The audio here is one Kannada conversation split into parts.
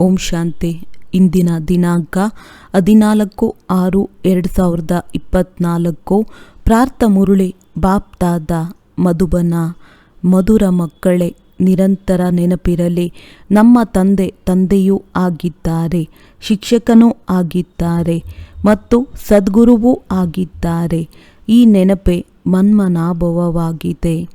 ಓಂ ಶಾಂತಿ. ಇಂದಿನ ದಿನಾಂಕ 14/6/2024. ಪ್ರಾರ್ಥ ಮುರುಳಿ ಬಾಪ್ತಾದ ಮಧುಬನ. ಮಧುರ ಮಕ್ಕಳೇ, ನಿರಂತರ ನೆನಪಿರಲಿ, ನಮ್ಮ ತಂದೆಯೂ ಆಗಿದ್ದಾರೆ, ಶಿಕ್ಷಕನೂ ಆಗಿದ್ದಾರೆ ಮತ್ತು ಸದ್ಗುರುವೂ ಆಗಿದ್ದಾರೆ. ಈ ನೆನಪೇ ಮನ್ಮನಾಭವವಾಗಿದೆ.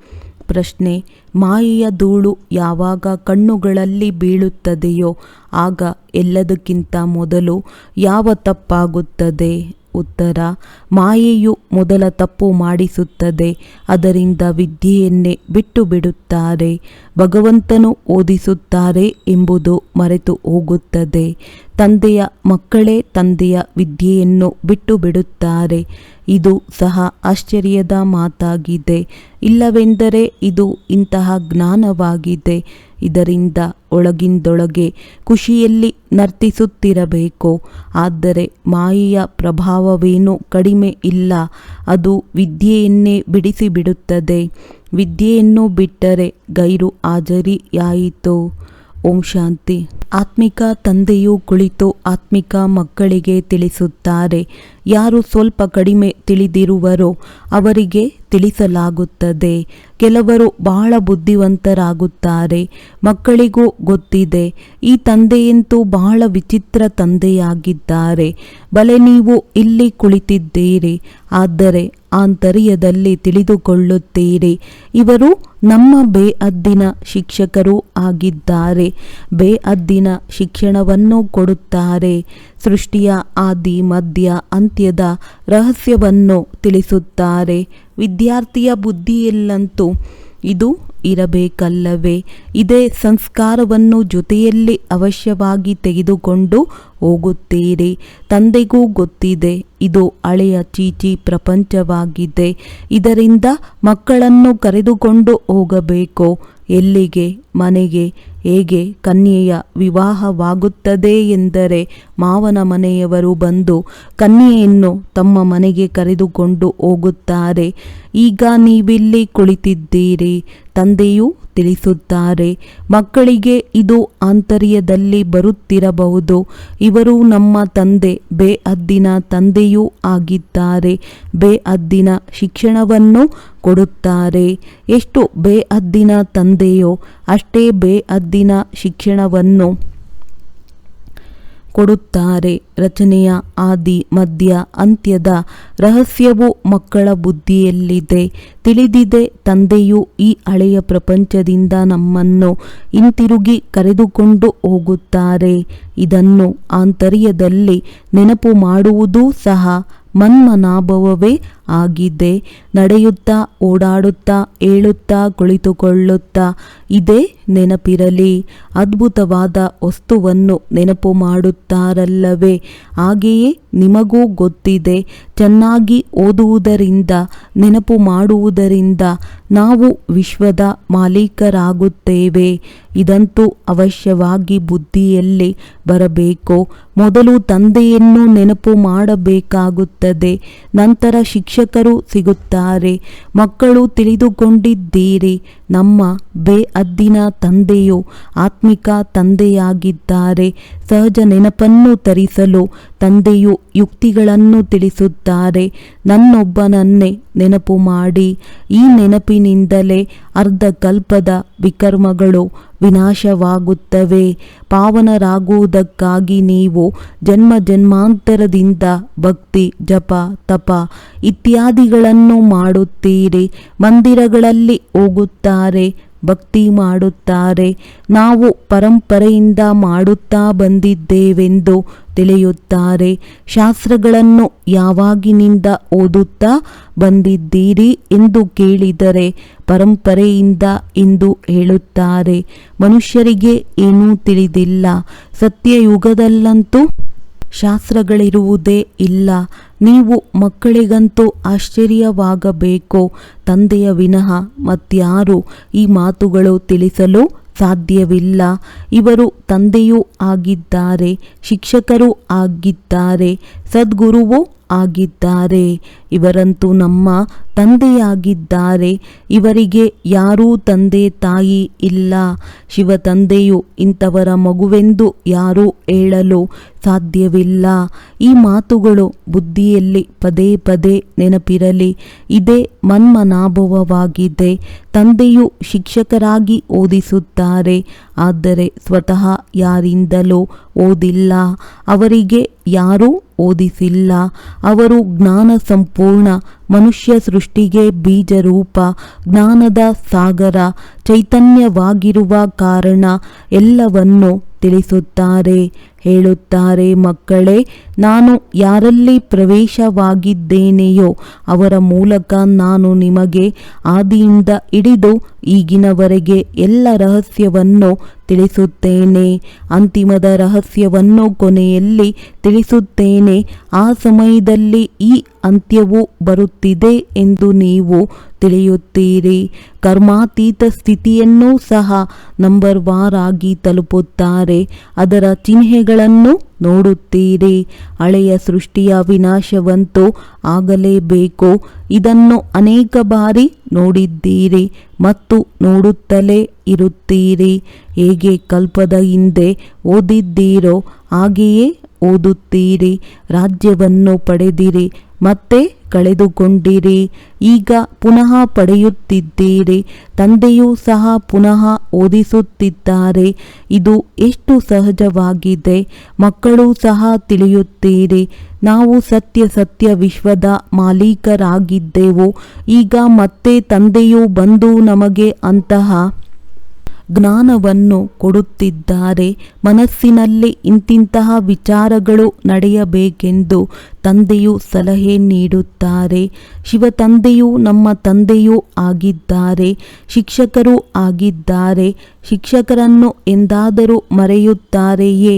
ಪ್ರಶ್ನೆ: ಮಾಯೆಯ ಧೂಳು ಯಾವಾಗ ಕಣ್ಣುಗಳಲ್ಲಿ ಬೀಳುತ್ತದೆಯೋ ಆಗ ಎಲ್ಲದಕ್ಕಿಂತ ಮೊದಲು ಯಾವ ತಪ್ಪಾಗುತ್ತದೆ? ಉತ್ತರ: ಮಾಯೆಯು ಮೊದಲ ತಪ್ಪು ಮಾಡಿಸುತ್ತದೆ. ಅದರಿಂದ ವಿದ್ಯೆಯನ್ನೇ ಬಿಟ್ಟು ಬಿಡುತ್ತಾರೆ. ಭಗವಂತನು ಓದಿಸುತ್ತಾರೆ ಎಂಬುದು ಮರೆತು ಹೋಗುತ್ತದೆ. ತಂದೆಯ ಮಕ್ಕಳೇ ತಂದೆಯ ವಿದ್ಯೆಯನ್ನು ಬಿಟ್ಟು ಬಿಡುತ್ತಾರೆ. ಇದು ಸಹ ಆಶ್ಚರ್ಯದ ಮಾತಾಗಿದೆ. ಇಲ್ಲವೆಂದರೆ ಇದು ಇಂತಹ ಜ್ಞಾನವಾಗಿದೆ. ಇದರಿಂದ ಒಳಗಿಂದೊಳಗೆ ಖುಷಿಯಲ್ಲಿ ನರ್ತಿಸುತ್ತಿರಬೇಕು. ಆದರೆ ಮಾಯೆಯ ಪ್ರಭಾವವೇನೂ ಕಡಿಮೆ ಇಲ್ಲ. ಅದು ವಿದ್ಯೆಯನ್ನೇ ಬಿಡಿಸಿಬಿಡುತ್ತದೆ. ವಿದ್ಯೆಯನ್ನು ಬಿಟ್ಟರೆ ಗೈರು ಹಾಜರಿಯಾಯಿತು. ಓಂ ಶಾಂತಿ. ಆತ್ಮಿಕ ತಂದೆಯು ಕುಳಿತು ಆತ್ಮಿಕ ಮಕ್ಕಳಿಗೆ ತಿಳಿಸುತ್ತಾರೆ. ಯಾರು ಸ್ವಲ್ಪ ಕಡಿಮೆ ತಿಳಿದಿರುವರೋ ಅವರಿಗೆ ತಿಳಿಸಲಾಗುತ್ತದೆ. ಕೆಲವರು ಬಹಳ ಬುದ್ಧಿವಂತರಾಗುತ್ತಾರೆ. ಮಕ್ಕಳಿಗೂ ಗೊತ್ತಿದೆ, ಈ ತಂದೆಯಂತೂ ಬಹಳ ವಿಚಿತ್ರ ತಂದೆಯಾಗಿದ್ದಾರೆ. ಬಲೆ ನೀವು ಇಲ್ಲಿ ಕುಳಿತಿದ್ದೀರಿ, ಆದರೆ ಆಂತರ್ಯದಲ್ಲಿ ತಿಳಿದುಕೊಳ್ಳುತ್ತೀರಿ, ಇವರು ನಮ್ಮ ಬೇಅದ್ದಿನ ಶಿಕ್ಷಕರೂ ಆಗಿದ್ದಾರೆ. ಬೇಅದ್ದಿನ ಶಿಕ್ಷಣವನ್ನು ಕೊಡುತ್ತಾರೆ. ಸೃಷ್ಟಿಯ ಆದಿ ಮಧ್ಯ ಅಂತ್ಯದ ರಹಸ್ಯವನ್ನು ತಿಳಿಸುತ್ತಾರೆ. ವಿದ್ಯಾರ್ಥಿಯ ಬುದ್ಧಿಯಲ್ಲಂತೂ ಇದು ಇರಬೇಕಲ್ಲವೇ? ಇದೇ ಸಂಸ್ಕಾರವನ್ನು ಜೊತೆಯಲ್ಲಿ ಅವಶ್ಯವಾಗಿ ತೆಗೆದುಕೊಂಡು ಹೋಗುತ್ತೀರಿ. ತಂದೆಗೂ ಗೊತ್ತಿದೆ, ಇದು ಹಳೆಯ ಚೀಚಿ ಪ್ರಪಂಚವಾಗಿದೆ. ಇದರಿಂದ ಮಕ್ಕಳನ್ನು ಕರೆದುಕೊಂಡು ಹೋಗಬೇಕು. ಎಲ್ಲಿಗೆ? ಮನೆಗೆ. ಹೇಗೆ ಕನ್ಯೆಯ ವಿವಾಹವಾಗುತ್ತದೆ ಎಂದರೆ ಮಾವನ ಮನೆಯವರು ಬಂದು ಕನ್ಯೆಯನ್ನು ತಮ್ಮ ಮನೆಗೆ ಕರೆದುಕೊಂಡು ಹೋಗುತ್ತಾರೆ. ಈಗ ನೀವಿಲ್ಲಿ ಕುಳಿತಿದ್ದೀರಿ. ತಂದೆಯೂ ತಿಳಿಸುತ್ತಾರೆ. ಮಕ್ಕಳಿಗೆ ಇದು ಆಂತರ್ಯದಲ್ಲಿ ಬರುತ್ತಿರಬಹುದು. ಇವರು ನಮ್ಮ ತಂದೆ, ಬೇಅದ್ದಿನ ತಂದೆಯೂ ಆಗಿದ್ದಾರೆ. ಬೇಅದ್ದಿನ ಶಿಕ್ಷಣವನ್ನು ಕೊಡುತ್ತಾರೆ. ಎಷ್ಟು ಬೇಅದ್ದಿನ ತಂದೆಯೋ ಅಷ್ಟೇ ಬೇಅದ್ದಿನ ಶಿಕ್ಷಣವನ್ನು ಕೊಡುತ್ತಾರೆ. ರಚನೆಯ ಆದಿ ಮಧ್ಯ ಅಂತ್ಯದ ರಹಸ್ಯವು ಮಕ್ಕಳ ಬುದ್ಧಿಯಲ್ಲಿದೆ. ತಿಳಿದಿದೆ. ತಂದೆಯು ಈ ಹಳೆಯ ಪ್ರಪಂಚದಿಂದ ನಮ್ಮನ್ನು ಹಿಂತಿರುಗಿ ಕರೆದುಕೊಂಡು ಹೋಗುತ್ತಾರೆ. ಇದನ್ನು ಆಂತರ್ಯದಲ್ಲಿ ನೆನಪು ಮಾಡುವುದೂ ಸಹ ಮನ್ಮನಾಭವವೇ ಆಗಿದೆ. ನಡೆಯುತ್ತಾ, ಓಡಾಡುತ್ತಾ, ಏಳುತ್ತಾ, ಕುಳಿತುಕೊಳ್ಳುತ್ತಾ ಇದೇ ನೆನಪಿರಲಿ. ಅದ್ಭುತವಾದ ವಸ್ತುವನ್ನು ನೆನಪು ಮಾಡುತ್ತಾರಲ್ಲವೇ? ಹಾಗೆಯೇ ನಿಮಗೂ ಗೊತ್ತಿದೆ, ಚೆನ್ನಾಗಿ ಓದುವುದರಿಂದ, ನೆನಪು ಮಾಡುವುದರಿಂದ ನಾವು ವಿಶ್ವದ ಮಾಲೀಕರಾಗುತ್ತೇವೆ. ಇದಂತೂ ಅವಶ್ಯವಾಗಿ ಬುದ್ಧಿಯಲ್ಲಿ ಬರಬೇಕು. ಮೊದಲು ತಂದೆಯನ್ನು ನೆನಪು ಮಾಡಬೇಕಾಗುತ್ತದೆ. ನಂತರ ಶಿಕ್ಷಕರು ಸಿಗುತ್ತಾರೆ. ಮಕ್ಕಳು ತಿಳಿದುಕೊಂಡಿದ್ದೀರಿ, ನಮ್ಮ ಬೇಅದ್ದಿನ ತಂದೆಯು ಆತ್ಮಿಕ ತಂದೆಯಾಗಿದ್ದಾರೆ. ಸಹಜ ನೆನಪನ್ನು ತರಿಸಲು ತಂದೆಯು ಯುಕ್ತಿಗಳನ್ನು ತಿಳಿಸುತ್ತಾರೆ. ನನ್ನೊಬ್ಬನನ್ನೇ ನೆನಪು ಮಾಡಿ. ಈ ನೆನಪಿನಿಂದಲೇ ಅರ್ಧ ಕಲ್ಪದ ವಿಕರ್ಮಗಳು ವಿನಾಶವಾಗುತ್ತವೆ. ಪಾವನರಾಗುವುದಕ್ಕಾಗಿ ನೀವು ಜನ್ಮ ಜನ್ಮಾಂತರದಿಂದ ಭಕ್ತಿ, ಜಪ, ತಪ ಇತ್ಯಾದಿಗಳನ್ನು ಮಾಡುತ್ತೀರಿ. ಮಂದಿರಗಳಲ್ಲಿ ಹೋಗುತ್ತಾರೆ, ಭಕ್ತಿ ಮಾಡುತ್ತಾರೆ. ನಾವು ಪರಂಪರೆಯಿಂದ ಮಾಡುತ್ತಾ ಬಂದಿದ್ದೇವೆಂದು ತಿಳಿಯುತ್ತಾರೆ. ಶಾಸ್ತ್ರಗಳನ್ನು ಯಾವಾಗಿನಿಂದ ಓದುತ್ತಾ ಬಂದಿದ್ದೀರಿ ಎಂದು ಕೇಳಿದರೆ ಪರಂಪರೆಯಿಂದ ಎಂದು ಹೇಳುತ್ತಾರೆ. ಮನುಷ್ಯರಿಗೆ ಏನೂ ತಿಳಿದಿಲ್ಲ. ಸತ್ಯಯುಗದಲ್ಲಂತೂ ಶಾಸ್ತ್ರಗಳಿರುವುದೇ ಇಲ್ಲ. ನೀವು ಮಕ್ಕಳಿಗಂತೂ ಆಶ್ಚರ್ಯವಾಗಬೇಕು. ತಂದೆಯ ವಿನಃ ಮತ್ಯಾರು ಈ ಮಾತುಗಳು ತಿಳಿಸಲು ಸಾಧ್ಯವಿಲ್ಲ. ಇವರು ತಂದೆಯೂ ಆಗಿದ್ದಾರೆ, ಶಿಕ್ಷಕರೂ ಆಗಿದ್ದಾರೆ, ಸದ್ಗುರುವೂ ಆಗಿದ್ದಾರೆ. ಇವರಂತೂ ನಮ್ಮ ತಂದೆಯಾಗಿದ್ದಾರೆ. ಇವರಿಗೆ ಯಾರೂ ತಂದೆ ತಾಯಿ ಇಲ್ಲ. ಶಿವ ತಂದೆಯು ಇಂಥವರ ಮಗುವೆಂದು ಯಾರೂ ಹೇಳಲು ಸಾಧ್ಯವಿಲ್ಲ. ಈ ಮಾತುಗಳು ಬುದ್ಧಿಯಲ್ಲಿ ಪದೇ ಪದೇ ನೆನಪಿರಲಿ. ಇದೇ ಮನ್ಮನಾಭವವಾಗಿದೆ. ತಂದೆಯು ಶಿಕ್ಷಕರಾಗಿ ಓದಿಸುತ್ತಾರೆ, ಆದರೆ ಸ್ವತಃ ಯಾರಿಂದಲೂ ಓದಿಲ್ಲ. ಅವರಿಗೆ ಯಾರೂ ಓದಿಸಿಲ್ಲ. ಅವರು ಜ್ಞಾನ ಸಂಪೂರ್ಣ ಮನುಷ್ಯ ಸೃಷ್ಟಿಗೆ ಬೀಜರೂಪ ಜ್ಞಾನದ ಸಾಗರ ಚೈತನ್ಯವಾಗಿರುವ ಕಾರಣ ಎಲ್ಲವನ್ನೂ ತಿಳಿಸುತ್ತಾರೆ. ಹೇಳುತ್ತಾರೆ, ಮಕ್ಕಳೇ, ನಾನು ಯಾರಲ್ಲಿ ಪ್ರವೇಶವಾಗಿದ್ದೇನೆಯೋ ಅವರ ಮೂಲಕ ನಾನು ನಿಮಗೆ ಆದಿಯಿಂದ ಹಿಡಿದು ಈಗಿನವರೆಗೆ ಎಲ್ಲ ರಹಸ್ಯವನ್ನು ತಿಳಿಸುತ್ತೇನೆ. ಅಂತಿಮದ ರಹಸ್ಯವನ್ನು ಕೊನೆಯಲ್ಲಿ ತಿಳಿಸುತ್ತೇನೆ. ಆ ಸಮಯದಲ್ಲಿ ಈ ಅಂತ್ಯವು ಬರುತ್ತಿದೆ ಎಂದು ನೀವು ತಿಳಿಯುತ್ತೀರಿ. ಕರ್ಮಾತೀತ ಸ್ಥಿತಿಯನ್ನೂ ಸಹ ನಂಬರ್ ವಾರಾಗಿ ತಲುಪುತ್ತಾರೆ. ಅದರ ಚಿಹ್ನೆಗಳನ್ನು ನೋಡುತ್ತೀರಿ. ಹಳೆಯ ಸೃಷ್ಟಿಯ ವಿನಾಶವಂತೂ ಆಗಲೇಬೇಕು. ಇದನ್ನು ಅನೇಕ ಬಾರಿ ನೋಡಿದ್ದೀರಿ ಮತ್ತು ನೋಡುತ್ತಲೇ ಇರುತ್ತೀರಿ. ಹೇಗೆ ಕಲ್ಪದ ಹಿಂದೆ ಓದಿದ್ದೀರೋ ಹಾಗೆಯೇ ಓದುತ್ತೀರಿ. ರಾಜ್ಯವನ್ನು ಪಡೆದಿರಿ, ಮತ್ತೆ ಕಳೆದುಕೊಂಡಿರಿ. ಈಗ ಪುನಃ ಪಡೆಯುತ್ತಿದ್ದೀರಿ. ತಂದೆಯೂ ಸಹ ಪುನಃ ಓದಿಸುತ್ತಿದ್ದಾರೆ. ಇದು ಎಷ್ಟು ಸಹಜವಾಗಿದೆ. ಮಕ್ಕಳು ಸಹ ತಿಳಿಯುತ್ತೀರಿ. ನಾವು ಸತ್ಯ ವಿಶ್ವದ ಮಾಲೀಕರಾಗಿದ್ದೆವು. ಈಗ ಮತ್ತೆ ತಂದೆಯು ಬಂದು ನಮಗೆ ಅಂತಹ ಜ್ಞಾನವನ್ನು ಕೊಡುತ್ತಿದ್ದಾರೆ. ಮನಸ್ಸಿನಲ್ಲಿ ಇಂತಿಂತಹ ವಿಚಾರಗಳು ನಡೆಯಬೇಕೆಂದು ತಂದೆಯು ಸಲಹೆ ನೀಡುತ್ತಾರೆ. ಶಿವ ತಂದೆಯು ನಮ್ಮ ತಂದೆಯೂ ಆಗಿದ್ದಾರೆ, ಶಿಕ್ಷಕರೂ ಆಗಿದ್ದಾರೆ. ಶಿಕ್ಷಕರನ್ನು ಎಂದಾದರೂ ಮರೆಯುತ್ತಾರೆಯೇ?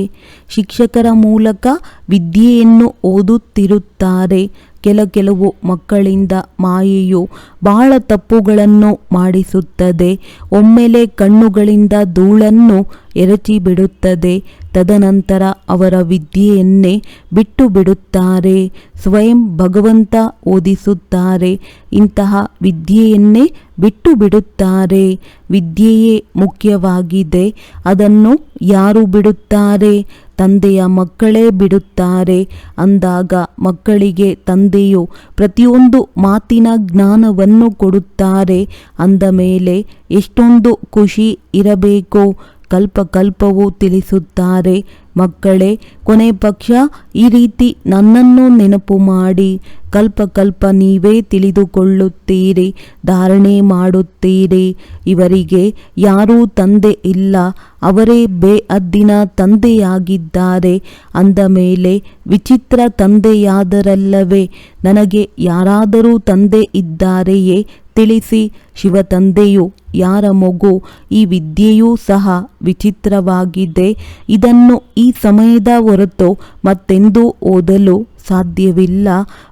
ಶಿಕ್ಷಕರ ಮೂಲಕ ವಿದ್ಯೆಯನ್ನು ಓದುತ್ತಿರುತ್ತಾರೆ. ಕೆಲವು ಮಕ್ಕಳಿಂದ ಮಾಯೆಯು ಬಹಳ ತಪ್ಪುಗಳನ್ನು ಮಾಡಿಸುತ್ತದೆ. ಒಮ್ಮೆಲೆ ಕಣ್ಣುಗಳಿಂದ ಧೂಳನ್ನು ಎರಚಿ ಬಿಡುತ್ತದೆ. ತದನಂತರ ಅವರ ವಿದ್ಯೆಯನ್ನೇ ಬಿಟ್ಟು ಬಿಡುತ್ತಾರೆ. ಸ್ವಯಂ ಭಗವಂತ ಓದಿಸುತ್ತಾರೆ. ಇಂತಹ ವಿದ್ಯೆಯನ್ನೇ ಬಿಟ್ಟು ಬಿಡುತ್ತಾರೆ. ವಿದ್ಯೆಯೇ ಮುಖ್ಯವಾಗಿದೆ. ಅದನ್ನು ಯಾರು ಬಿಡುತ್ತಾರೆ? ತಂದೆಯ ಮಕ್ಕಳೇ ಬಿಡುತ್ತಾರೆ. ಅಂದಾಗ ಮಕ್ಕಳಿಗೆ ತಂದೆಯು ಪ್ರತಿಯೊಂದು ಮಾತಿನ ಜ್ಞಾನವನ್ನು ಕೊಡುತ್ತಾರೆ. ಅಂದ ಮೇಲೆ ಎಷ್ಟೊಂದು ಖುಷಿ ಇರಬೇಕು. ಕಲ್ಪವು ತಿಳಿಸುತ್ತಾರೆ, ಮಕ್ಕಳೇ, ಕೊನೆ ಪಕ್ಷ ಈ ರೀತಿ ನನ್ನನ್ನು ನೆನಪು ಮಾಡಿ. ಕಲ್ಪ ನೀವೇ ತಿಳಿದುಕೊಳ್ಳುತ್ತೀರಿ, ಧಾರಣೆ ಮಾಡುತ್ತೀರಿ. ಇವರಿಗೆ ಯಾರೂ ತಂದೆ ಇಲ್ಲ, ಅವರೇ ಬೇಅದ್ದಿನ ತಂದೆಯಾಗಿದ್ದಾರೆ. ಅಂದ ಮೇಲೆ ವಿಚಿತ್ರ ತಂದೆಯಾದರಲ್ಲವೇ? ನನಗೆ ಯಾರಾದರೂ ತಂದೆ ಇದ್ದಾರೆಯೇ? ತಿಳಿಸಿ. ಶಿವ ತಂದೆಯು ಯಾರ ಮಗು? ಈ ವಿದ್ಯೆಯೂ ಸಹ ವಿಚಿತ್ರವಾಗಿದೆ. ಇದನ್ನು ಈ ಸಮಯದ ಹೊರತು ಮತ್ತೆಂದೂ ಓದಲು ಸಾಧ್ಯವಿಲ್ಲ.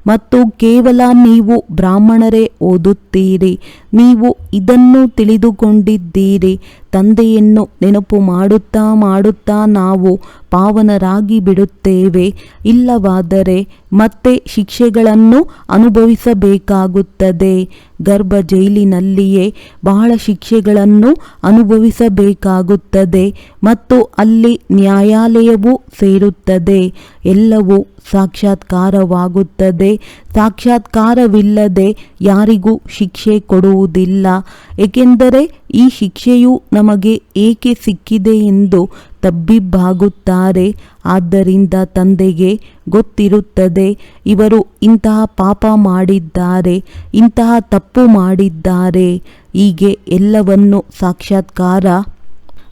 ಮತ್ತು ಕೇವಲ ನೀವು ಬ್ರಾಹ್ಮಣರೇ ಓದುತ್ತೀರಿ. ನೀವು ಇದನ್ನು ತಿಳಿದುಕೊಂಡಿದ್ದೀರಿ. ತಂದೆಯನ್ನು ನೆನಪು ಮಾಡುತ್ತಾ ನಾವು ಪಾವನರಾಗಿ ಬಿಡುತ್ತೇವೆ. ಇಲ್ಲವಾದರೆ ಮತ್ತೆ ಶಿಕ್ಷೆಗಳನ್ನು ಅನುಭವಿಸಬೇಕಾಗುತ್ತದೆ. ಗರ್ಭ ಜೈಲಿನಲ್ಲಿಯೇ ಬಹಳ ಶಿಕ್ಷೆಗಳನ್ನು ಅನುಭವಿಸಬೇಕಾಗುತ್ತದೆ ಮತ್ತು ಅಲ್ಲಿ ನ್ಯಾಯಾಲಯವೂ ಸೇರುತ್ತದೆ. ಎಲ್ಲವೂ ಸಾಕ್ಷಾತ್ಕಾರವಾಗುತ್ತದೆ. ಸಾಕ್ಷಾತ್ಕಾರವಿಲ್ಲದೆ ಯಾರಿಗೂ ಶಿಕ್ಷೆ ಕೊಡುವುದಿಲ್ಲ. ಏಕೆಂದರೆ ಈ ಶಿಕ್ಷೆಯು ನಮಗೆ ಏಕೆ ಸಿಕ್ಕಿದೆ ಎಂದು ತಬ್ಬಿಬ್ಬಾಗುತ್ತಾರೆ. ಆದ್ದರಿಂದ ತಂದೆಗೆ ಗೊತ್ತಿರುತ್ತದೆ, ಇವರು ಇಂತಹ ಪಾಪ ಮಾಡಿದ್ದಾರೆ, ಇಂತಹ ತಪ್ಪು ಮಾಡಿದ್ದಾರೆ. ಹೀಗೆ ಎಲ್ಲವನ್ನು ಸಾಕ್ಷಾತ್ಕಾರ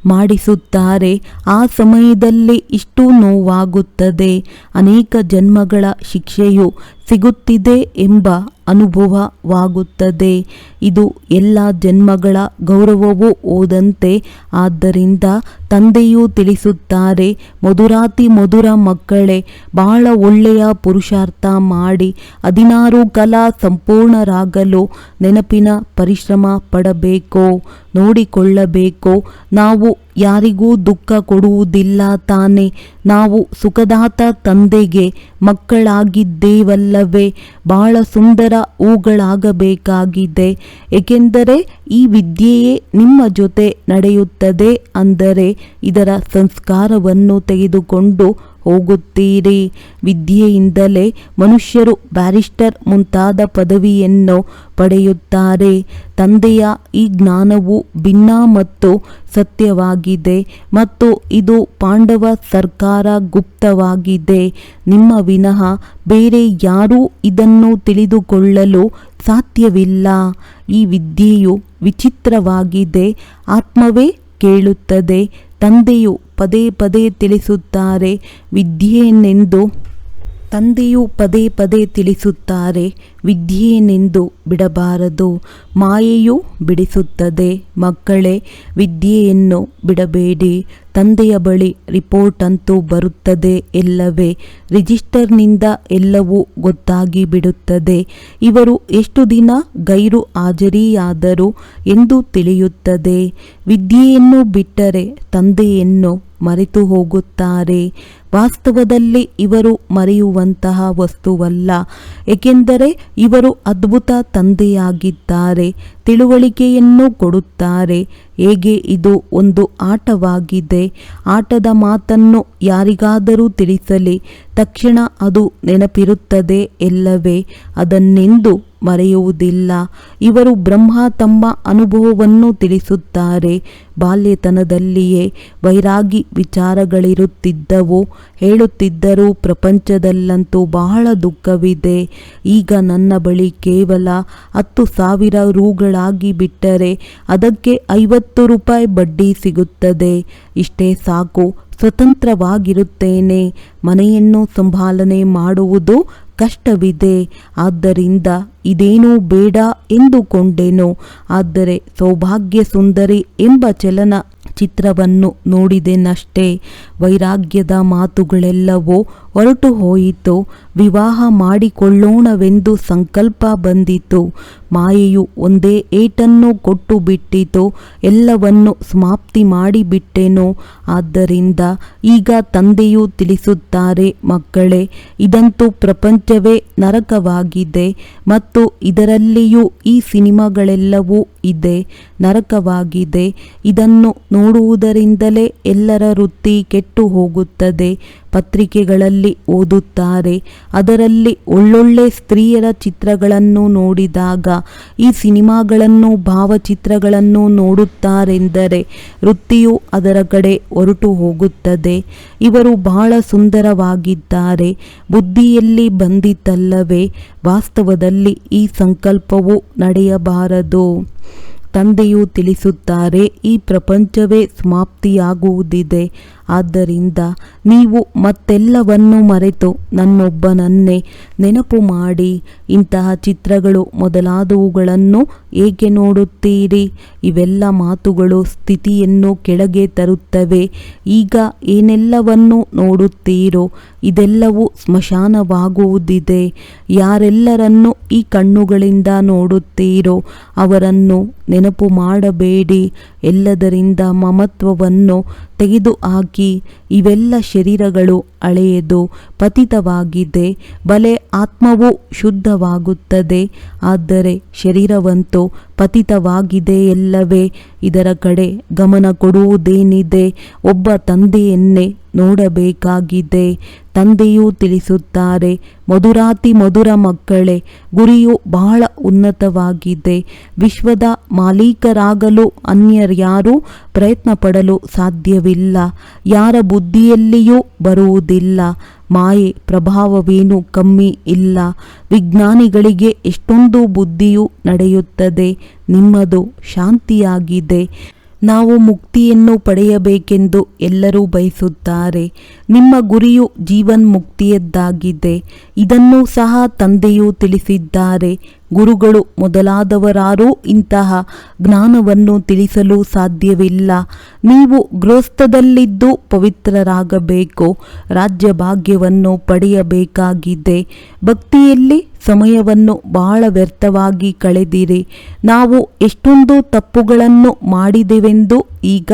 ಮಾಡಿಸುತ್ತಾರೆ. ಆ ಸಮಯದಲ್ಲಿ ಇಷ್ಟು ನೋವಾಗುತ್ತದೆ. ಅನೇಕ ಜನ್ಮಗಳ ಶಿಕ್ಷೆಯು ಸಿಗುತ್ತಿದೆ ಎಂಬ ಅನುಭವವಾಗುತ್ತದೆ. ಇದು ಎಲ್ಲ ಜನ್ಮಗಳ ಗೌರವವೂ ಹೋದಂತೆ. ಆದ್ದರಿಂದ ತಂದೆಯು ತಿಳಿಸುತ್ತಾರೆ, ಮಧುರಾತಿ ಮಧುರ ಮಕ್ಕಳೇ, ಬಹಳ ಒಳ್ಳೆಯ ಪುರುಷಾರ್ಥ ಮಾಡಿ 16 ಕಲಾ ಸಂಪೂರ್ಣರಾಗಲು ನೆನಪಿನ ಪರಿಶ್ರಮ ಪಡಬೇಕು, ನೋಡಿಕೊಳ್ಳಬೇಕು. ನಾವು ಯಾರಿಗೂ ದುಃಖ ಕೊಡುವುದಿಲ್ಲ ತಾನೆ. ನಾವು ಸುಖದಾತ ತಂದೆಗೆ ಮಕ್ಕಳಾಗಿದ್ದೇವಲ್ಲವೇ? ಬಹಳ ಸುಂದರ ಹೂಗಳಾಗಬೇಕಾಗಿದೆ. ಏಕೆಂದರೆ ಈ ವಿದ್ಯೆಯೇ ನಿಮ್ಮ ಜೊತೆ ನಡೆಯುತ್ತದೆ. ಅಂದರೆ ಇದರ ಸಂಸ್ಕಾರವನ್ನು ತೆಗೆದುಕೊಂಡು ಹೋಗುತ್ತೀರಿ. ವಿದ್ಯೆಯಿಂದಲೇ ಮನುಷ್ಯರು ಬ್ಯಾರಿಸ್ಟರ್ ಮುಂತಾದ ಪದವಿಯನ್ನು ಪಡೆಯುತ್ತಾರೆ. ತಂದೆಯ ಈ ಜ್ಞಾನವು ಭಿನ್ನ ಮತ್ತು ಸತ್ಯವಾಗಿದೆ ಮತ್ತು ಇದು ಪಾಂಡವ ಸರ್ಕಾರ ಗುಪ್ತವಾಗಿದೆ. ನಿಮ್ಮ ವಿನಃ ಬೇರೆ ಯಾರೂ ಇದನ್ನು ತಿಳಿದುಕೊಳ್ಳಲು ಸಾಧ್ಯವಿಲ್ಲ. ಈ ವಿದ್ಯೆಯು ವಿಚಿತ್ರವಾಗಿದೆ. ಆತ್ಮವೇ ಕೇಳುತ್ತದೆ. ತಂದೆಯು ಪದೇ ಪದೇ ತಿಳಿಸುತ್ತಾರೆ ವಿದ್ಯೆಯನ್ನೆಂದು ಬಿಡಬಾರದು. ಮಾಯೆಯು ಬಿಡಿಸುತ್ತದೆ. ಮಕ್ಕಳೇ, ವಿದ್ಯೆಯನ್ನು ಬಿಡಬೇಡಿ. ತಂದೆಯ ಬಳಿ ರಿಪೋರ್ಟ್ ಅಂತೂ ಬರುತ್ತದೆ ಎಲ್ಲವೇ? ರಿಜಿಸ್ಟರ್ನಿಂದ ಎಲ್ಲವೂ ಗೊತ್ತಾಗಿ ಬಿಡುತ್ತದೆ. ಇವರು ಎಷ್ಟು ದಿನ ಗೈರು ಹಾಜರಿಯಾದರು ಎಂದು ತಿಳಿಯುತ್ತದೆ. ವಿದ್ಯೆಯನ್ನು ಬಿಟ್ಟರೆ ತಂದೆಯನ್ನು ಮರೆತು ಹೋಗುತ್ತಾರೆ. ವಾಸ್ತವದಲ್ಲಿ ಇವರು ಮರೆಯುವಂತಹ ವಸ್ತುವಲ್ಲ. ಏಕೆಂದರೆ ಇವರು ಅದ್ಭುತ ತಂದೆಯಾಗಿದ್ದಾರೆ. ತಿಳುವಳಿಕೆಯನ್ನು ಕೊಡುತ್ತಾರೆ. ಹೇಗೆ ಇದು ಒಂದು ಆಟವಾಗಿದೆ. ಆಟದ ಮಾತನ್ನು ಯಾರಿಗಾದರೂ ತಿಳಿಸಲಿ, ತಕ್ಷಣ ಅದು ನೆನಪಿರುತ್ತದೆ ಎಲ್ಲವೇ? ಅದನ್ನೆಂದು ಮರೆಯುವುದಿಲ್ಲ. ಇವರು ಬ್ರಹ್ಮ ತಮ್ಮ ಅನುಭವವನ್ನು ತಿಳಿಸುತ್ತಾರೆ. ಬಾಲ್ಯತನದಲ್ಲಿಯೇ ವೈರಾಗಿ ವಿಚಾರಗಳಿರುತ್ತಿದ್ದವು. ಹೇಳುತ್ತಿದ್ದರು, ಪ್ರಪಂಚದಲ್ಲಂತೂ ಬಹಳ ದುಃಖವಿದೆ. ಈಗ ನನ್ನ ಬಳಿ ಕೇವಲ 10,000 ರೂಗಳಾಗಿ ಬಿಟ್ಟರೆ ಅದಕ್ಕೆ 50 ರೂಪಾಯಿ ಬಡ್ಡಿ ಸಿಗುತ್ತದೆ. ಇಷ್ಟೇ ಸಾಕು, ಸ್ವತಂತ್ರವಾಗಿರುತ್ತೇನೆ. ಮನೆಯನ್ನು ಸಂಭಾಲನೆ ಮಾಡುವುದು ಕಷ್ಟವಿದೆ. ಆದ್ದರಿಂದ ಇದೇನೂ ಬೇಡ ಎಂದುಕೊಂಡೆನು. ಆದರೆ ಸೌಭಾಗ್ಯ ಸುಂದರಿ ಎಂಬ ಚಲನ ಚಿತ್ರವನ್ನು ನೋಡಿದೆನಷ್ಟೇ. ವೈರಾಗ್ಯದ ಮಾತುಗಳೆಲ್ಲವೂ ಹೊರಟು ಹೋಯಿತು. ವಿವಾಹ ಮಾಡಿಕೊಳ್ಳೋಣವೆಂದು ಸಂಕಲ್ಪ ಬಂದಿತು. ಮಾಯೆಯು ಒಂದೇ ಏಟನ್ನು ಕೊಟ್ಟು ಬಿಟ್ಟಿತು. ಎಲ್ಲವನ್ನು ಸಮಾಪ್ತಿ ಮಾಡಿಬಿಟ್ಟೆನು. ಆದ್ದರಿಂದ ಈಗ ತಂದೆಯು ತಿಳಿಸುತ್ತಾರೆ, ಮಕ್ಕಳೇ, ಇದಂತೂ ಪ್ರಪಂಚವೇ ನರಕವಾಗಿದೆ ಮತ್ತು ಇದರಲ್ಲಿಯೂ ಈ ಸಿನಿಮಾಗಳೆಲ್ಲವೂ ಇದೆ. ನರಕವಾಗಿದೆ. ಇದನ್ನು ನೋಡುವುದರಿಂದಲೇ ಎಲ್ಲರ ವೃತ್ತಿ ಕೆಟ್ಟು ಹೋಗುತ್ತದೆ. ಪತ್ರಿಕೆಗಳಲ್ಲಿ ಓದುತ್ತಾರೆ. ಅದರಲ್ಲಿ ಒಳ್ಳೊಳ್ಳೆ ಸ್ತ್ರೀಯರ ಚಿತ್ರಗಳನ್ನು ನೋಡಿದಾಗ ಈ ಸಿನಿಮಾಗಳನ್ನು, ಭಾವಚಿತ್ರಗಳನ್ನು ನೋಡುತ್ತಾರೆಂದರೆ ವೃತ್ತಿಯು ಅದರ ಕಡೆ ಹೊರಟು ಹೋಗುತ್ತದೆ. ಇವರು ಬಹಳ ಸುಂದರವಾಗಿದ್ದಾರೆ. ಬುದ್ಧಿಯಲ್ಲಿ ಬಂದಿತಲ್ಲವೇ? ವಾಸ್ತವದಲ್ಲಿ ಈ ಸಂಕಲ್ಪವು ನಡೆಯಬಾರದು. ತಂದೆಯು ತಿಳಿಸುತ್ತಾರೆ, ಈ ಪ್ರಪಂಚವೇ ಸಮಾಪ್ತಿಯಾಗುವುದಿದೆ. ಆದ್ದರಿಂದ ನೀವು ಮತ್ತೆಲ್ಲವನ್ನು ಮರೆತು ನನ್ನೊಬ್ಬನನ್ನೇ ನೆನಪು ಮಾಡಿ ಇಂತಹ ಚಿತ್ರಗಳು ಮೊದಲಾದವುಗಳನ್ನು ಏಕೆ ನೋಡುತ್ತೀರಿ? ಇವೆಲ್ಲ ಮಾತುಗಳು ಸ್ಥಿತಿಯನ್ನು ಕೆಳಗೆ ತರುತ್ತವೆ. ಈಗ ಏನೆಲ್ಲವನ್ನು ನೋಡುತ್ತೀರೋ ಇದೆಲ್ಲವೂ ಸ್ಮಶಾನವಾಗುವುದಿದೆ. ಯಾರೆಲ್ಲರನ್ನು ಈ ಕಣ್ಣುಗಳಿಂದ ನೋಡುತ್ತೀರೋ ಅವರನ್ನು ನೆನಪು ಮಾಡಬೇಡಿ. ಎಲ್ಲದರಿಂದ ಮಮತ್ವವನ್ನು ತೆಗೆದುಹಾಕಿ. ಇವೆಲ್ಲ ಶರೀರಗಳು ಹಳೆಯದು, ಪತಿತವಾಗಿದೆ. ಬಲೆ ಆತ್ಮವು ಶುದ್ಧವಾಗುತ್ತದೆ. ಆದರೆ ಶರೀರವಂತೂ ಪತಿತವಾಗಿದೆ ಎಲ್ಲವೇ? ಇದರ ಕಡೆ ಗಮನ ಕೊಡುವುದೇನಿದೆ? ಒಬ್ಬ ತಂದೆಯನ್ನೇ ನೋಡಬೇಕಾಗಿದೆ. ತಂದೆಯೂ ತಿಳಿಸುತ್ತಾರೆ, ಮಧುರಾತಿ ಮಧುರ ಮಕ್ಕಳೇ, ಗುರಿಯು ಬಹಳ ಉನ್ನತವಾಗಿದೆ. ವಿಶ್ವದ ಮಾಲೀಕರಾಗಲು ಅನ್ಯರ್ಯಾರೂ ಪ್ರಯತ್ನ ಪಡಲು ಸಾಧ್ಯವಿಲ್ಲ. ಯಾರ ಬುದ್ಧಿಯಲ್ಲಿಯೂ ಬರುವುದಿಲ್ಲ. ಮಾಯೆ ಪ್ರಭಾವವೇನೂ ಕಮ್ಮಿ ಇಲ್ಲ. ವಿಜ್ಞಾನಿಗಳಿಗೆ ಎಷ್ಟೊಂದು ಬುದ್ಧಿಯು ನಡೆಯುತ್ತದೆ. ನಿಮ್ಮದು ಶಾಂತಿಯಾಗಿದೆ. ನಾವು ಮುಕ್ತಿಯನ್ನು ಪಡೆಯಬೇಕೆಂದು ಎಲ್ಲರೂ ಬಯಸುತ್ತಾರೆ. ನಿಮ್ಮ ಗುರಿಯು ಜೀವನ್ಮುಕ್ತಿಯದ್ದಾಗಿದೆ. ಇದನ್ನು ಸಹ ತಂದೆಯು ತಿಳಿಸಿದ್ದಾರೆ. ಗುರುಗಳು ಮೊದಲಾದವರಾರೂ ಇಂತಹ ಜ್ಞಾನವನ್ನು ತಿಳಿಸಲು ಸಾಧ್ಯವಿಲ್ಲ. ನೀವು ಗೃಹಸ್ಥದಲ್ಲಿದ್ದು ಪವಿತ್ರರಾಗಬೇಕು. ರಾಜ್ಯ ಭಾಗ್ಯವನ್ನು ಪಡೆಯಬೇಕಾಗಿದೆ. ಭಕ್ತಿಯಲ್ಲಿ ಸಮಯವನ್ನು ಬಹಳ ವ್ಯರ್ಥವಾಗಿ ಕಳೆದಿರಿ. ನಾವು ಎಷ್ಟೊಂದು ತಪ್ಪುಗಳನ್ನು ಮಾಡಿದೆವೆಂದು ಈಗ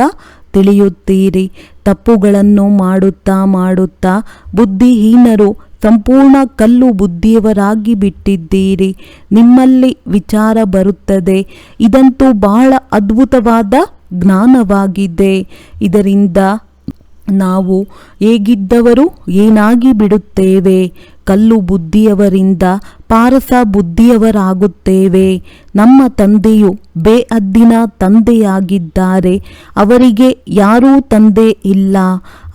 ತಿಳಿಯುತ್ತೀರಿ. ತಪ್ಪುಗಳನ್ನು ಮಾಡುತ್ತಾ ಮಾಡುತ್ತಾ ಬುದ್ಧಿಹೀನರು ಸಂಪೂರ್ಣ ಕಲ್ಲು ಬುದ್ಧಿಯವರಾಗಿ ಬಿಟ್ಟಿದ್ದೀರಿ. ನಿಮ್ಮಲ್ಲಿ ವಿಚಾರ ಬರುತ್ತದೆ. ಇದಂತೂ ಬಹಳ ಅದ್ಭುತವಾದ ಜ್ಞಾನವಾಗಿದೆ. ಇದರಿಂದ ನಾವು ಹೇಗಿದ್ದವರು ಏನಾಗಿ ಬಿಡುತ್ತೇವೆ. ಕಲ್ಲು ಬುದ್ಧಿಯವರಿಂದ ಪಾರಸ ಬುದ್ಧಿಯವರಾಗುತ್ತೇವೆ. ನಮ್ಮ ತಂದೆಯು ಬೇಅದ್ದಿನ ತಂದೆಯಾಗಿದ್ದಾರೆ. ಅವರಿಗೆ ಯಾರೂ ತಂದೆ ಇಲ್ಲ.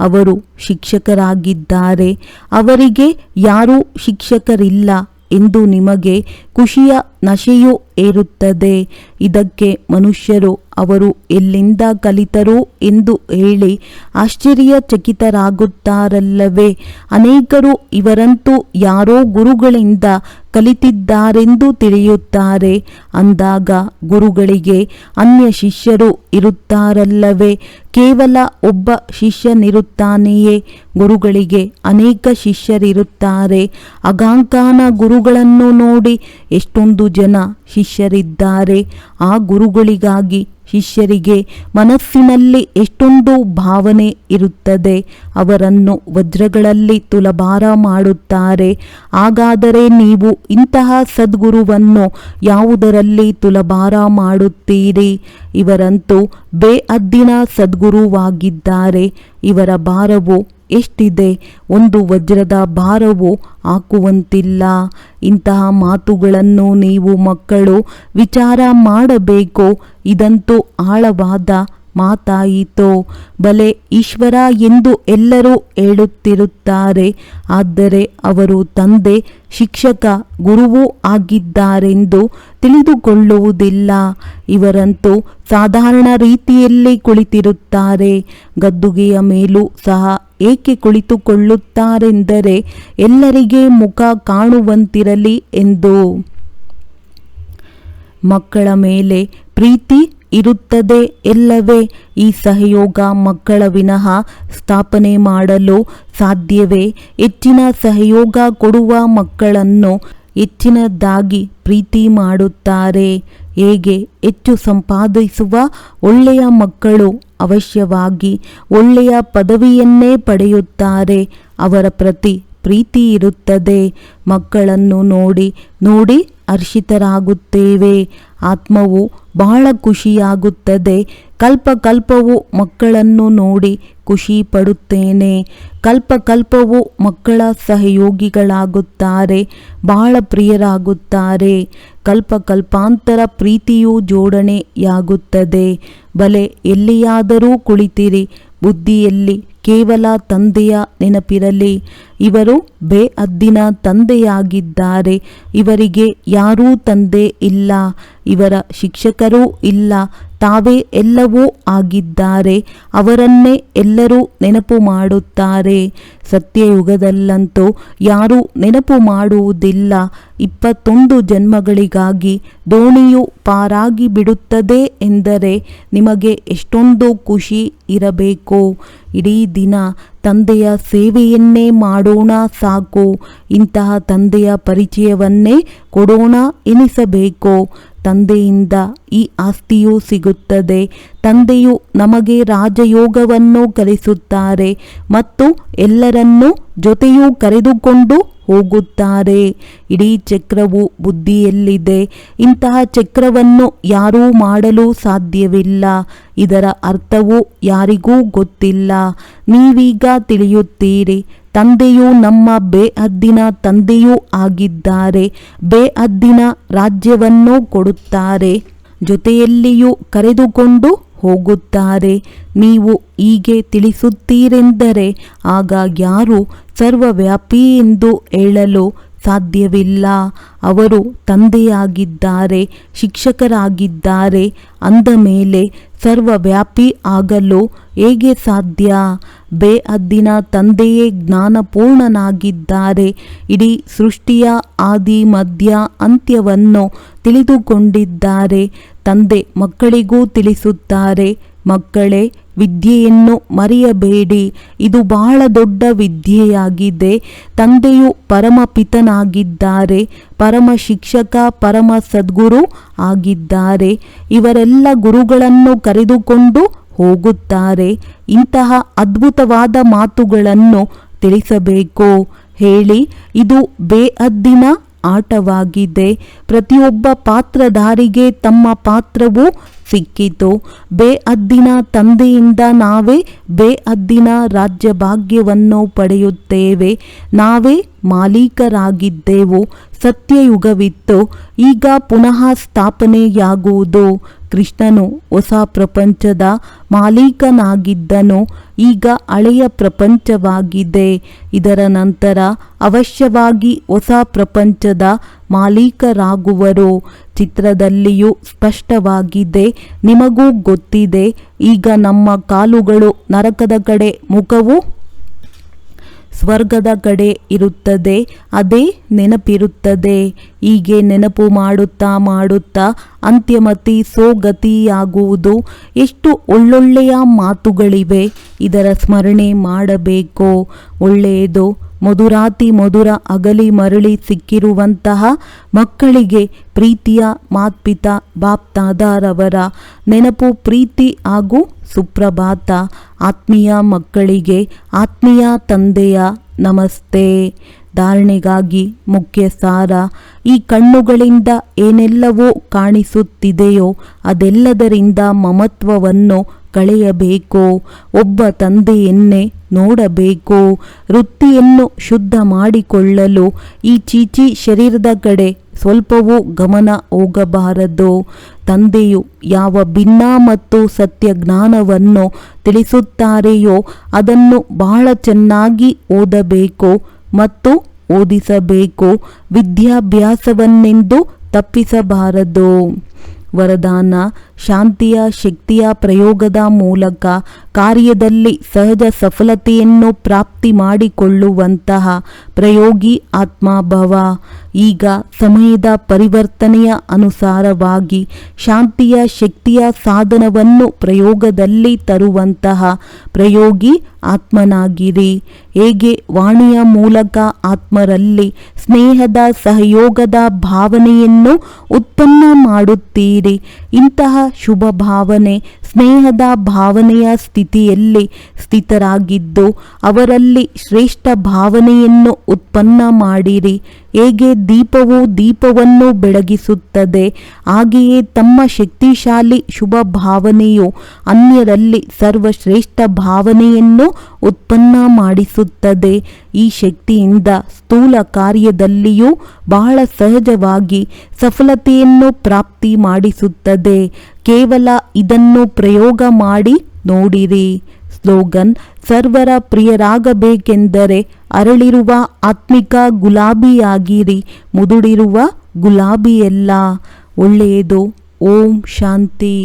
ಅವರು ಶಿಕ್ಷಕರಾಗಿದ್ದಾರೆ. ಅವರಿಗೆ ಯಾರೂ ಶಿಕ್ಷಕರಿಲ್ಲ ಎಂದು ನಿಮಗೆ ಖುಷಿಯ ನಶೆಯೂ ಏರುತ್ತದೆ. ಇದಕ್ಕೆ ಮನುಷ್ಯರು ಅವರು ಎಲ್ಲಿಂದ ಕಲಿತರು ಎಂದು ಹೇಳಿ ಆಶ್ಚರ್ಯಚಕಿತರಾಗುತ್ತಾರಲ್ಲವೇ. ಅನೇಕರು ಇವರಂತೂ ಯಾರೋ ಗುರುಗಳಿಂದ ಕಲಿತಿದ್ದಾರೆಂದು ತಿಳಿಯುತ್ತಾರೆ. ಅಂದಾಗ ಗುರುಗಳಿಗೆ ಅನ್ಯ ಶಿಷ್ಯರು ಇರುತ್ತಾರಲ್ಲವೇ. ಕೇವಲ ಒಬ್ಬ ಶಿಷ್ಯನಿರುತ್ತಾನೆಯೇ? ಗುರುಗಳಿಗೆ ಅನೇಕ ಶಿಷ್ಯರಿರುತ್ತಾರೆ. ಅಗಾಂಕಾನ ಗುರುಗಳನ್ನು ನೋಡಿ ಎಷ್ಟೊಂದು ಜನ ಶಿಷ್ಯರಿದ್ದಾರೆ. ಆ ಗುರುಗಳಿಗಾಗಿ ಶಿಷ್ಯರಿಗೆ ಮನಸ್ಸಿನಲ್ಲಿ ಎಷ್ಟೊಂದು ಭಾವನೆ ಇರುತ್ತದೆ. ಅವರನ್ನು ವಜ್ರಗಳಲ್ಲಿ ತುಲಭಾರ ಮಾಡುತ್ತಾರೆ. ಹಾಗಾದರೆ ನೀವು ಇಂತಹ ಸದ್ಗುರುವನ್ನು ಯಾವುದರಲ್ಲಿ ತುಲಭಾರ ಮಾಡುತ್ತೀರಿ? ಇವರಂತೂ ಬೇಅದ್ದಿನ ಸದ್ಗುರುವಾಗಿದ್ದಾರೆ. ಇವರ ಭಾರವು ಎಷ್ಟಿದೆ? ಒಂದು ವಜ್ರದ ಭಾರವು ಹಾಕುವಂತಿಲ್ಲ. ಇಂತಹ ಮಾತುಗಳನ್ನು ನೀವು ಮಕ್ಕಳು ವಿಚಾರ ಮಾಡಬೇಕು. ಇದಂತೂ ಆಳವಾದ ಮಾತಾಯಿತೋ. ಬಲೆ ಈಶ್ವರ ಎಂದು ಎಲ್ಲರೂ ಹೇಳುತ್ತಿರುತ್ತಾರೆ. ಆದರೆ ಅವರು ತಂದೆ, ಶಿಕ್ಷಕ, ಗುರುವೂ ಆಗಿದ್ದಾರೆಂದು ತಿಳಿದುಕೊಳ್ಳುವುದಿಲ್ಲ. ಇವರಂತೂ ಸಾಧಾರಣ ರೀತಿಯಲ್ಲಿ ಕುಳಿತಿರುತ್ತಾರೆ. ಗದ್ದುಗೆಯ ಮೇಲೂ ಸಹ ಏಕೆ ಕುಳಿತುಕೊಳ್ಳುತ್ತಾರೆಂದರೆ ಎಲ್ಲರಿಗೆ ಮುಖ ಕಾಣುವಂತಿರಲಿ ಎಂದು. ಮಕ್ಕಳ ಮೇಲೆ ಪ್ರೀತಿ ಇರುತ್ತದೆ ಎಲ್ಲವೇ? ಈ ಸಹಯೋಗ ಮಕ್ಕಳ ವಿನಃ ಸ್ಥಾಪನೆ ಮಾಡಲು ಸಾಧ್ಯವೇ? ಹೆಚ್ಚಿನ ಸಹಯೋಗ ಕೊಡುವ ಮಕ್ಕಳನ್ನು ಹೆಚ್ಚಿನದಾಗಿ ಪ್ರೀತಿ ಮಾಡುತ್ತಾರೆ. ಹೇಗೆ ಹೆಚ್ಚು ಸಂಪಾದಿಸುವ ಒಳ್ಳೆಯ ಮಕ್ಕಳು ಅವಶ್ಯವಾಗಿ ಒಳ್ಳೆಯ ಪದವಿಯನ್ನೇ ಪಡೆಯುತ್ತಾರೆ. ಅವರ ಪ್ರತಿ ಪ್ರೀತಿ ಇರುತ್ತದೆ. ಮಕ್ಕಳನ್ನು ನೋಡಿ ನೋಡಿ ಹರ್ಷಿತರಾಗುತ್ತೇವೆ. ಆತ್ಮವು ಬಹಳ ಖುಷಿಯಾಗುತ್ತದೆ. ಕಲ್ಪಕಲ್ಪವು ಮಕ್ಕಳನ್ನು ನೋಡಿ ಖುಷಿ ಪಡುತ್ತೇನೆ. ಕಲ್ಪಕಲ್ಪವು ಮಕ್ಕಳ ಸಹಯೋಗಿಗಳಾಗುತ್ತಾರೆ. ಬಹಳ ಪ್ರಿಯರಾಗುತ್ತಾರೆ. ಕಲ್ಪಕಲ್ಪಾಂತರ ಪ್ರೀತಿಯು ಜೋಡಣೆಯಾಗುತ್ತದೆ. ಬಲೆ ಎಲ್ಲಿಯಾದರೂ ಕುಳಿತಿರಿ. ಬುದ್ಧಿಯಲ್ಲಿ ಕೇವಲ ತಂದೆಯ ನೆನಪಿರಲಿ. ಇವರು ಬೇಅದ್ದಿನ ತಂದೆಯಾಗಿದ್ದಾರೆ. ಇವರಿಗೆ ಯಾರೂ ತಂದೆ ಇಲ್ಲ. ಇವರ ಶಿಕ್ಷಕರೂ ಇಲ್ಲ. ತಾವೇ ಎಲ್ಲವೂ ಆಗಿದ್ದಾರೆ. ಅವರನ್ನೇ ಎಲ್ಲರೂ ನೆನಪು ಮಾಡುತ್ತಾರೆ. ಸತ್ಯಯುಗದಲ್ಲಂತೂ ಯಾರೂ ನೆನಪು ಮಾಡುವುದಿಲ್ಲ. 21 ಜನ್ಮಗಳಿಗಾಗಿ ದೋಣಿಯು ಪಾರಾಗಿ ಬಿಡುತ್ತದೆ ಎಂದರೆ ನಿಮಗೆ ಎಷ್ಟೊಂದು ಖುಷಿ ಇರಬೇಕು. ಇಡೀ ದಿನ ತಂದೆಯ ಸೇವೆಯನ್ನೇ ಮಾಡೋಣ ಸಾಕು. ಇಂತಹ ತಂದೆಯ ಪರಿಚಯವನ್ನೇ ಕೊಡೋಣ ಎನಿಸಬೇಕು. ತಂದೆಯಿಂದ ಈ ಆಸ್ತಿಯೂ ಸಿಗುತ್ತದೆ. ತಂದೆಯು ನಮಗೆ ರಾಜಯೋಗವನ್ನು ಕಲಿಸುತ್ತಾರೆ ಮತ್ತು ಎಲ್ಲರನ್ನೂ ಜೊತೆಯೂ ಕರೆದುಕೊಂಡು ಹೋಗುತ್ತಾರೆ. ಇಡೀ ಚಕ್ರವು ಬುದ್ಧಿಯಲ್ಲಿದೆ. ಇಂತಹ ಚಕ್ರವನ್ನು ಯಾರೂ ಮಾಡಲು ಸಾಧ್ಯವಿಲ್ಲ. ಇದರ ಅರ್ಥವು ಯಾರಿಗೂ ಗೊತ್ತಿಲ್ಲ. ನೀವೀಗ ತಿಳಿಯುತ್ತೀರಿ. ತಂದೆಯು ನಮ್ಮ ಬೇಅದ್ದಿನ ತಂದೆಯೂ ಆಗಿದ್ದಾರೆ. ಬೇಅದ್ದಿನ ರಾಜ್ಯವನ್ನು ಕೊಡುತ್ತಾರೆ. ಜೊತೆಯಲ್ಲಿಯೂ ಕರೆದುಕೊಂಡು ಹೋಗುತ್ತಾರೆ. ನೀವು ಹೀಗೆ ತಿಳಿಸುತ್ತೀರೆಂದರೆ ಆಗ ಯಾರು ಸರ್ವವ್ಯಾಪಿ ಎಂದು ಹೇಳಲು ಸಾಧ್ಯವಿಲ್ಲ. ಅವರು ತಂದೆಯಾಗಿದ್ದಾರೆ, ಶಿಕ್ಷಕರಾಗಿದ್ದಾರೆ. ಅಂದ ಮೇಲೆ ಸರ್ವವ್ಯಾಪಿ ಆಗಲು ಹೇಗೆ ಸಾಧ್ಯ? ಬೇಅದ್ದಿನ ತಂದೆಯೇ ಜ್ಞಾನಪೂರ್ಣನಾಗಿದ್ದಾರೆ. ಇಡೀ ಸೃಷ್ಟಿಯ ಆದಿ ಮಧ್ಯ ಅಂತ್ಯವನ್ನು ತಿಳಿದುಕೊಂಡಿದ್ದಾರೆ. ತಂದೆ ಮಕ್ಕಳಿಗೂ ತಿಳಿಸುತ್ತಾರೆ, ಮಕ್ಕಳೇ, ವಿದ್ಯೆಯನ್ನು ಮರೆಯಬೇಡಿ. ಇದು ಬಹಳ ದೊಡ್ಡ ವಿದ್ಯೆಯಾಗಿದೆ. ತಂದೆಯು ಪರಮಪಿತನಾಗಿದ್ದಾರೆ. ಪರಮ ಶಿಕ್ಷಕ, ಪರಮ ಸದ್ಗುರು ಆಗಿದ್ದಾರೆ. ಇವರೆಲ್ಲ ಗುರುಗಳನ್ನು ಕರೆದುಕೊಂಡು ಹೋಗುತ್ತಾರೆ. ಇಂತಹ ಅದ್ಭುತವಾದ ಮಾತುಗಳನ್ನು ತಿಳಿಸಬೇಕು. ಹೇಳಿ, ಇದು ಬೇಹದ್ದಿನ ಆಟವಾಗಿದೆ. ಪ್ರತಿಯೊಬ್ಬ ಪಾತ್ರಧಾರಿಗೆ ತಮ್ಮ ಪಾತ್ರವೂ ಸಿಕ್ಕಿತು. ಬೇಹದ್ದಿನ ತಂದೆಯಿಂದ ನಾವೇ ಬೇಹದ್ದಿನ ರಾಜ್ಯ ಭಾಗ್ಯವನ್ನು ಪಡೆಯುತ್ತೇವೆ. ನಾವೇ ಮಾಲೀಕರಾಗಿದ್ದೆವು. ಸತ್ಯಯುಗವಿತ್ತು, ಈಗ ಪುನಃ ಸ್ಥಾಪನೆಯಾಗುವುದು. ಕೃಷ್ಣನು ಹೊಸ ಪ್ರಪಂಚದ ಮಾಲೀಕನಾಗಿದ್ದನು, ಈಗ ಹಳೆಯ ಪ್ರಪಂಚವಾಗಿದೆ. ಇದರ ನಂತರ ಅವಶ್ಯವಾಗಿ ಹೊಸ ಪ್ರಪಂಚದ ಮಾಲೀಕರಾಗುವರು. ಚಿತ್ರದಲ್ಲಿಯೂ ಸ್ಪಷ್ಟವಾಗಿದೆ, ನಿಮಗೂ ಗೊತ್ತಿದೆ. ಈಗ ನಮ್ಮ ಕಾಲುಗಳು ನರಕದ ಕಡೆ, ಮುಖವು ಸ್ವರ್ಗದ ಕಡೆ ಇರುತ್ತದೆ. ಅದೇ ನೆನಪಿರುತ್ತದೆ. ಹೀಗೆ ನೆನಪು ಮಾಡುತ್ತಾ ಮಾಡುತ್ತಾ ಅಂತ್ಯಮತಿ ಸೋಗತಿಯಾಗುವುದು. ಎಷ್ಟು ಒಳ್ಳೊಳ್ಳೆಯ ಮಾತುಗಳಿವೆ, ಇದರ ಸ್ಮರಣೆ ಮಾಡಬೇಕು. ಒಳ್ಳೆಯದು. ಮಧುರಾತಿ ಮಧುರ ಅಗಲಿ ಮರಳಿ ಸಿಕ್ಕಿರುವಂತಹ ಮಕ್ಕಳಿಗೆ ಪ್ರೀತಿಯ ಮಾತ್ಪಿತಾ ಬಾಪ್ದಾದಾರವರ ನೆನಪು, ಪ್ರೀತಿ ಹಾಗೂ ಸುಪ್ರಭಾತ. ಆತ್ಮೀಯ ಮಕ್ಕಳಿಗೆ ಆತ್ಮೀಯ ತಂದೆಯ ನಮಸ್ತೆ. ಧಾರಣೆಗಾಗಿ ಮುಖ್ಯ ಸಾರ. ಈ ಕಣ್ಣುಗಳಿಂದ ಏನೆಲ್ಲವೋ ಕಾಣಿಸುತ್ತಿದೆಯೋ ಅದೆಲ್ಲದರಿಂದ ಮಮತ್ವವನ್ನು ಕಳೆಯಬೇಕು. ಒಬ್ಬ ತಂದೆಯನ್ನೇ ನೋಡಬೇಕು. ವೃತ್ತಿಯನ್ನು ಶುದ್ಧ ಮಾಡಿಕೊಳ್ಳಲು ಈ ಚೀಚಿ ಶರೀರದ ಕಡೆ ಸ್ವಲ್ಪವೂ ಗಮನ ಹೋಗಬಾರದು. ತಂದೆಯು ಯಾವ ಭಿನ್ನ ಮತ್ತು ಸತ್ಯ ಜ್ಞಾನವನ್ನು ತಿಳಿಸುತ್ತಾರೆಯೋ ಅದನ್ನು ಬಹಳ ಚೆನ್ನಾಗಿ ಓದಬೇಕು ಮತ್ತು ಓದಿಸಬೇಕು. ವಿದ್ಯಾಭ್ಯಾಸವನ್ನೆಂದು ತಪ್ಪಿಸಬಾರದು. ವರದಾನ: ಶಾಂತಿಯ ಶಕ್ತಿಯ ಪ್ರಯೋಗದ ಮೂಲಕ ಕಾರ್ಯದಲ್ಲಿ ಸಹಜ ಸಫಲತೆಯನ್ನು ಪ್ರಾಪ್ತಿ ಮಾಡಿಕೊಳ್ಳುವಂತಹ ಪ್ರಯೋಗಿ ಆತ್ಮಭವ. ಈಗ ಸಮಯದ ಪರಿವರ್ತನೆಯ ಅನುಸಾರವಾಗಿ ಶಾಂತಿಯ ಶಕ್ತಿಯ ಸಾಧನವನ್ನು ಪ್ರಯೋಗದಲ್ಲಿ ತರುವಂತಹ ಪ್ರಯೋಗಿ ಆತ್ಮನಾಗಿರಿ. ಹೇಗೆ ವಾಣಿಯ ಮೂಲಕ ಆತ್ಮರಲ್ಲಿ ಸ್ನೇಹದ ಸಹಯೋಗದ ಭಾವನೆಯನ್ನು ಉತ್ಪನ್ನ ಮಾಡುತ್ತೀರಿ, ಇಂತಹ ಶುಭ ಭಾವನೆ ಸ್ನೇಹದ ಭಾವನೆಯ ಸ್ಥಿತಿಯಲ್ಲಿ ಸ್ಥಿತರಾಗಿದ್ದು ಅವರಲ್ಲಿ ಶ್ರೇಷ್ಠ ಭಾವನೆಯನ್ನು ಉತ್ಪನ್ನ ಮಾಡಿರಿ. ಹೇಗೆ ದೀಪವು ದೀಪವನ್ನು ಬೆಳಗಿಸುತ್ತದೆ, ಹಾಗೆಯೇ ತಮ್ಮ ಶಕ್ತಿಶಾಲಿ ಶುಭ ಭಾವನೆಯು ಅನ್ಯರಲ್ಲಿ ಸರ್ವಶ್ರೇಷ್ಠ ಭಾವನೆಯನ್ನು ಉತ್ಪನ್ನ ಮಾಡಿಸುತ್ತದೆ. ಈ ಶಕ್ತಿಯಿಂದ ಸ್ಥೂಲ ಕಾರ್ಯದಲ್ಲಿಯೂ ಬಹಳ ಸಹಜವಾಗಿ ಸಫಲತೆಯನ್ನು ಪ್ರಾಪ್ತಿ ಮಾಡಿಸುತ್ತದೆ. ಕೇವಲ ಇದನ್ನು ಪ್ರಯೋಗ ಮಾಡಿ ನೋಡಿರಿ. ಸ್ಲೋಗನ್: ಸರ್ವರ ಪ್ರಿಯರಾಗಬೇಕೆಂದರೆ ಅರಳಿರುವ ಆತ್ಮಿಕ ಗುಲಾಬಿಯಾಗಿರಿ, ಮುದುಡಿರುವ ಗುಲಾಬಿಯಲ್ಲ. ಒಳ್ಳೆಯದು. ಓಂ ಶಾಂತಿ.